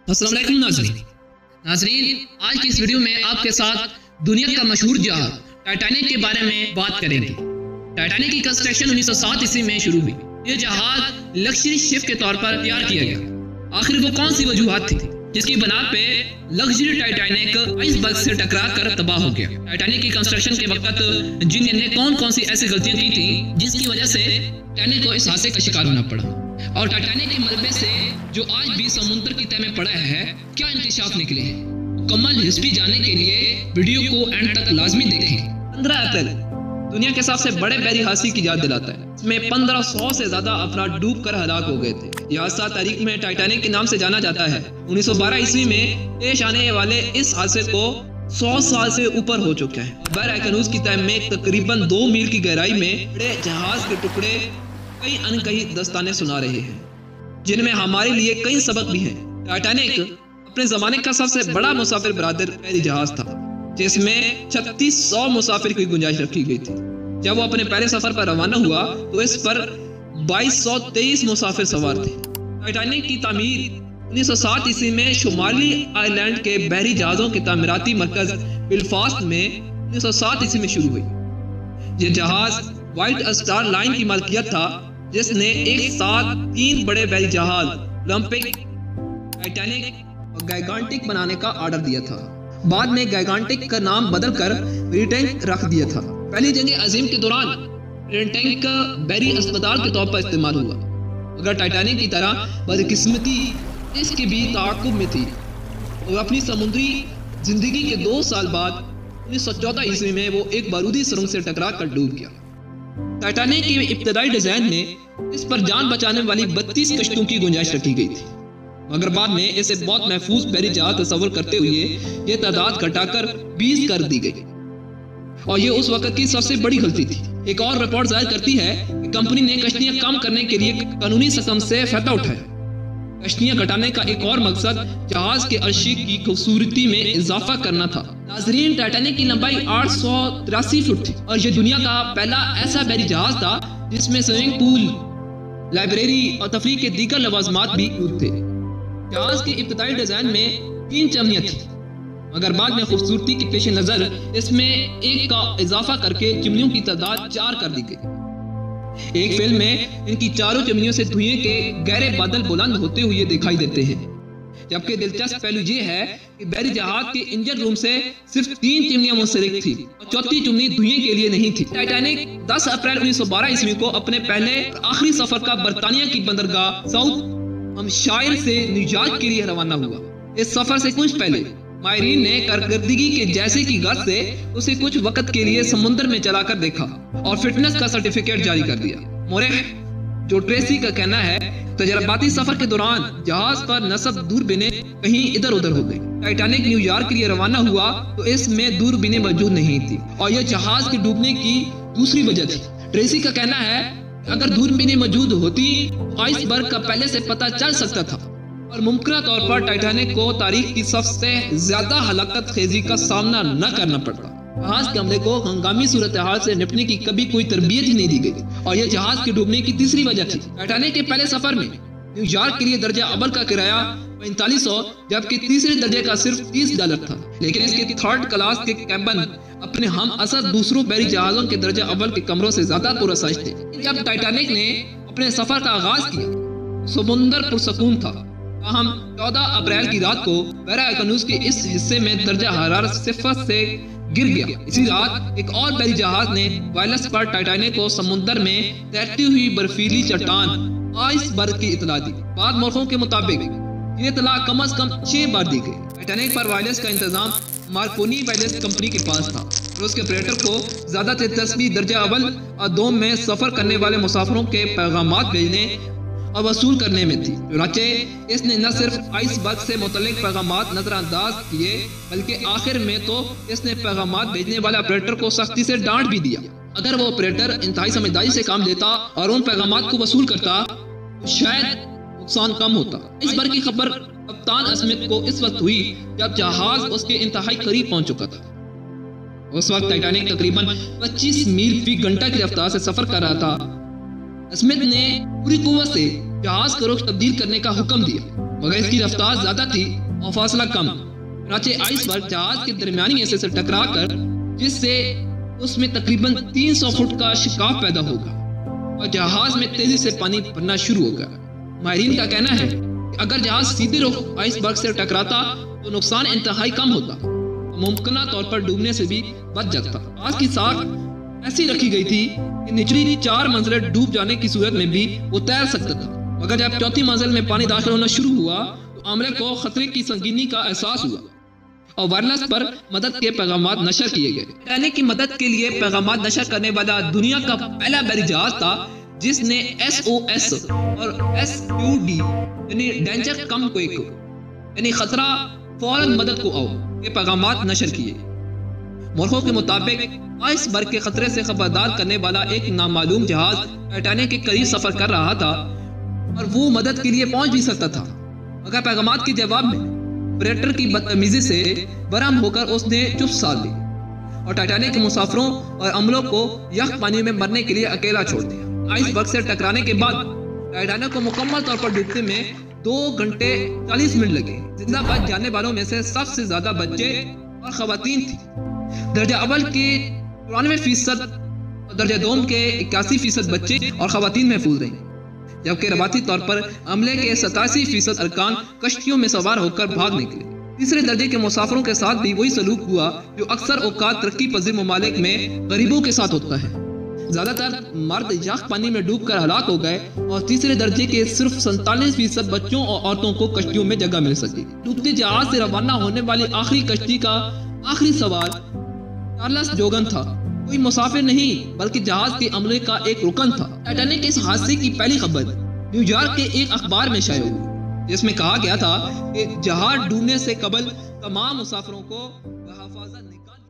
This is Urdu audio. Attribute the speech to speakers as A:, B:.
A: السلام علیکم ناظرین آج کی اس ویڈیو میں آپ کے ساتھ دنیا کا مشہور جہاز ٹائٹینک کے بارے میں بات کریں گے۔ ٹائٹینک کی کنسٹرکشن 1907 عیسوی میں شروع ہوئی۔ یہ جہاز لگژری شپ کے طور پر تیار کیا گیا۔ آخر وہ کون سی وجوہات تھی جس کی بنا پہ لگژری ٹائٹینک آئس برگ سے ٹکرا کر تباہ ہو گیا؟ ٹائٹینک کی کنسٹرکشن کے وقت انجینئر نے کون سی ایسی غلطیاں کی تھیں جس کی وجہ سے ٹائٹینک کو اس حادثے کا شکار ہونا پڑا؟ اور ٹائٹینک کے ملبے سے جو آج بھی سمندر کی تہہ میں پڑا ہے کیا انکشاف نکلے ہیں؟ مکمل ہسٹری جاننے کے لیے ویڈیو کو اینڈ تک لازمی دیکھیں۔ 15 اپریل دنیا کے سب سے بڑے بحری حادثے کی یاد دلاتا ہے۔ اس میں 1500 سے زیادہ افراد ڈوب کر ہلاک ہو گئے تھے۔ یہ حادثہ تاریخ میں ٹائٹینک کے نام سے جانا جاتا ہے۔ 1912 عیسوی میں پیش آنے والے اس حادثے کو 100 سال سے اوپر ہو چکے ہیں۔ بحر اقیانوس کی تہہ میں تقریباً 2 میل کی گہرائی میں بڑے جہاز کے ٹکڑے کئی انکہی داستانیں سنا رہے ہیں جن میں ہمارے لیے کئی سبق بھی ہیں۔ ٹائٹینک اپنے زمانے کا سب سے بڑا مسافر بردار بحری جہاز تھا جس میں 3600 مسافر کی گنجائش رکھی گئی تھی۔ جب وہ اپنے پہلے سفر پر روانہ ہوا تو اس پر 2223 مسافر سوار تھے۔ ٹائٹینک کی تعمیر 1907 عیسوی میں شمالی آئرلینڈ کے بحری جہازوں کے تعمیراتی مرکز بلفاسٹ میں 1907 عیسوی میں شروع ہوئی۔ یہ جہاز وائٹ اسٹار لائن کی ملکیت تھا جس نے ایک ساتھ 3 بڑے بحری جہاز اولمپک، ٹائٹینک اور گائگانٹک بنانے کا آرڈر دیا تھا۔ بعد میں گائگانٹک کا نام بدل کر بریٹینک رکھ دیا تھا۔ پہلی جنگ عظیم کے دوران بریٹینک کا بحری اسپتال کے طور پر استعمال ہوا، مگر ٹائٹینک کی طرح بدقسمتی اس کی بھی تعاقب میں تھی اور اپنی سمندری زندگی کے 2 سال بعد 1914 عیسوی میں وہ ایک بارودی سرنگ سے ٹکرا کر ڈوب گیا۔ ٹائٹینک کی ابتدائی ڈیزائن میں اس پر جان بچانے والی 32 کشتیوں کی گنجائش رکھی گئی تھی، مگر بعد میں اسے بہت محفوظ بحری جہاز تصور کرتے ہوئے یہ تعداد گھٹا کر 20 کر دی گئی، اور یہ اس وقت کی سب سے بڑی غلطی تھی۔ ایک اور رپورٹ ظاہر کرتی ہے کہ کمپنی نے کشتیاں کم کرنے کے لیے قانونی سکم سے فائدہ اٹھایا۔ کشتیاں گھٹانے کا ایک اور مقصد جہاز کے عرصے کی خوبصورتی میں اضافہ کرنا تھا۔ ناظرین، ٹائٹینک کی لمبائی 883 فٹ تھی اور یہ دنیا کا پہلا ایسا بحری جہاز تھا جس میں سوئمنگ پول، لائبریری اور تفریح کے دیگر لوازمات بھی موجود تھے۔ جہاز کی ابتدائی ڈیزائن میں 3 چمنیاں تھیں، مگر بعد میں خوبصورتی کے پیش نظر اس میں ایک کا اضافہ کر کے چمنیوں کی تعداد 4 کر دی گئی۔ ایک فلم میں ان کی چاروں چمنیوں سے دھوئیں کے گہرے بادل بلند ہوتے ہوئے دکھائی دیتے ہیں، جبکہ دلچسپ پہلو یہ ہے کہ بحری جہاز کے انجن روم سے صرف 3 چمنیاں منسلک تھیں اور چوتھی چمنی دھوئیں کے لیے نہیں تھی۔ ٹائٹینک 10 اپریل 1912 عیسوی کو اپنے پہلے اور آخری سفر کا برطانیہ کی بندرگاہ ساؤتھ ہمپشائر سے نیویارک کے لیے روانہ ہوا۔ اس سفر سے کچھ پہلے ماہرین نے کارکردگی کے جائزے کی غرض سے اسے کچھ وقت کے لیے سمندر میں چلا کر دیکھا اور فٹنس کا سرٹیفکیٹ جاری کر دیا۔ مورخ جو ٹریسی کا کہنا ہے تجرباتی سفر کے دوران جہاز پر نصب دوربینیں کہیں ادھر ادھر ہو گئی۔ ٹائٹینک نیو یارک کے لیے روانہ ہوا تو اس میں دوربینیں موجود نہیں تھی اور یہ جہاز کے ڈوبنے کی دوسری وجہ تھی۔ ٹریسی کا کہنا ہے کہ اگر دوربینیں موجود ہوتی آئس برگ کا پہلے سے پتہ چل سکتا تھا اور ممکنہ طور پر ٹائٹینک کو تاریخ کی سب سے زیادہ ہلاکت خیزی کا سامنا نہ کرنا پڑتا۔ جہاز کے عملے کو ہنگامی صورتحال سے نپٹنے کی کبھی کوئی تربیت ہی نہیں دی گئی اور یہ جہاز کے ڈوبنے کی تیسری وجہ تھی۔ ٹائٹینک کے پہلے سفر میں نیو یارک کے لیے درجہ اول کا کرایہ 4500 جبکہ تیسرے درجے کا صرف $30 تھا، لیکن اس کے 3rd کلاس کے کیبن اپنے ہم اثر دوسروں بحری جہازوں کے درجہ اول کے کمروں سے زیادہ پرآسائش تھے۔ جب ٹائٹینک نے اپنے سفر کا آغاز کیا سمندر پرسکون تھا، تاہم 14 اپریل کی رات کو بحر اقیانوس کے اس حصے میں درجہ حرارت 0 سے گر گیا۔ اسی رات ایک اور بحری جہاز نے وائرلیس پر ٹائٹینک کو سمندر میں تیرتی ہوئی برفیلی چٹان آئس برگ کی اطلاع دی۔ بعض مورخوں کے مطابق یہ اطلاع کم از کم 6 بار دی گئی۔ ٹائٹینک پر وائرلیس کا انتظام مارکونی وائرلیس کمپنی کے پاس تھا اور اس کے آپریٹر کو زیادہ دلچسپی درجہ اول اور دوم میں سفر کرنے والے مسافروں کے پیغامات بھیجنے اور وصول کرنے میں تھی۔ چنانچہ اس نے نہ صرف آئس برگ سے متعلق پیغامات نظر انداز کیے بلکہ آخر میں تو اس نے پیغامات بھیجنے والے آپریٹر کو سختی سے ڈانٹ بھی دیا۔ اگر وہ آپریٹر انتہائی سمجھداری سے کام لیتا اور ان پیغامات کو وصول کرتا تو شاید نقصان کم ہوتا۔ آئس برگ کی خبر کپتان اسمتھ کو اس وقت ہوئی جب جہاز اس کے انتہائی قریب پہنچ چکا تھا۔ اس وقت ٹائٹینک تقریباً 25 میل فی گھنٹہ کی رفتار سے سفر کر رہا تھا۔ اسمتھ نے پوری قوت سے جہاز کا رخ تبدیل کرنے کا حکم دیا، مگر اس کی رفتار زیادہ تھی اور فاصلہ کم۔ چنانچہ آئس برگ جہاز کے درمیانی حصے سے ٹکرا کر جس سے اس میں تقریباً 300 فٹ کا شکاف پیدا ہوگا اور جہاز میں تیزی سے پانی بھرنا شروع ہوگا۔ ماہرین کا کہنا ہے کہ اگر جہاز سیدھے رخ آئس برگ سے ٹکراتا تو نقصان انتہائی کم ہوتا، ممکنہ طور پر ڈوبنے سے بھی بچ جاتا۔ جہاز کی ساخت ایسی رکھی گئی تھی کہ نچلی 4 منزلیں ڈوب جانے کی صورت میں بھی وہ تیر سکتا تھا، مگر جب 4تھی منزل میں پانی داخل ہونا شروع ہوا تو عملے کو خطرے کی سنگینی کا احساس ہوا اور وائرلیس پر مدد کے پیغامات نشر کیے گئے۔ ٹائٹینک کی مدد کے لیے پیغامات نشر کرنے والا دنیا کا پہلا بحری جہاز تھا جس نے SOS اور SQD یعنی ڈینجر کم کوئک یعنی خطرہ فوراً مدد کو آؤ کے پیغامات نشر کیے۔ مورخوں کے مطابق آئس برگ کے خطرے سے خبردار کرنے والا ایک نامعلوم جہاز ٹائٹینک کے قریب سفر کر رہا تھا اور وہ مدد کے لیے پہنچ بھی سکتا تھا، مگر پیغامات کے جواب میں آپریٹر کی بدتمیزی سے برہم ہو کر اس نے چپ سادھ لی اور ٹائٹینک کے مسافروں اور عملوں کو یخ پانی میں مرنے کے لیے اکیلا چھوڑ دیا۔ آئس برگ سے ٹکرانے کے بعد ٹائٹینک کو مکمل طور پر ڈوبنے میں 2 گھنٹے 40 منٹ لگے۔ زندہ بچ جانے والوں میں سے سب سے زیادہ بچے اور خواتین تھیں۔ درجہ اول کے 94% اور درجہ دوم کے 81% بچے اور خواتین محفوظ رہیں، جبکہ روایتی طور پر عملے کے 87% ارکان کشتیوں میں سوار ہو کر بھاگ نکلے۔ تیسرے درجے کے مسافروں کے ساتھ بھی وہی سلوک ہوا جو اکثر اوقات ترقی پذیر ممالک میں غریبوں کے ساتھ ہوتا ہے۔ زیادہ تر مرد یخ پانی میں ڈوب کر ہلاک ہو گئے اور تیسرے درجے کے صرف 47% بچوں اور عورتوں کو کشتیوں میں جگہ مل سکی۔ ڈوبتے جہاز سے روانہ ہونے والی آخری کشتی کا آخری سوار چارلس جوگن تھا، کوئی مسافر نہیں بلکہ جہاز کے عملے کا ایک رکن تھا۔ ٹائٹینک کے اس حادثے کی پہلی خبر نیو یارک کے ایک اخبار میں شائع ہوئی، جس میں کہا گیا تھا کہ جہاز ڈوبنے سے قبل تمام مسافروں کو بحفاظت نکال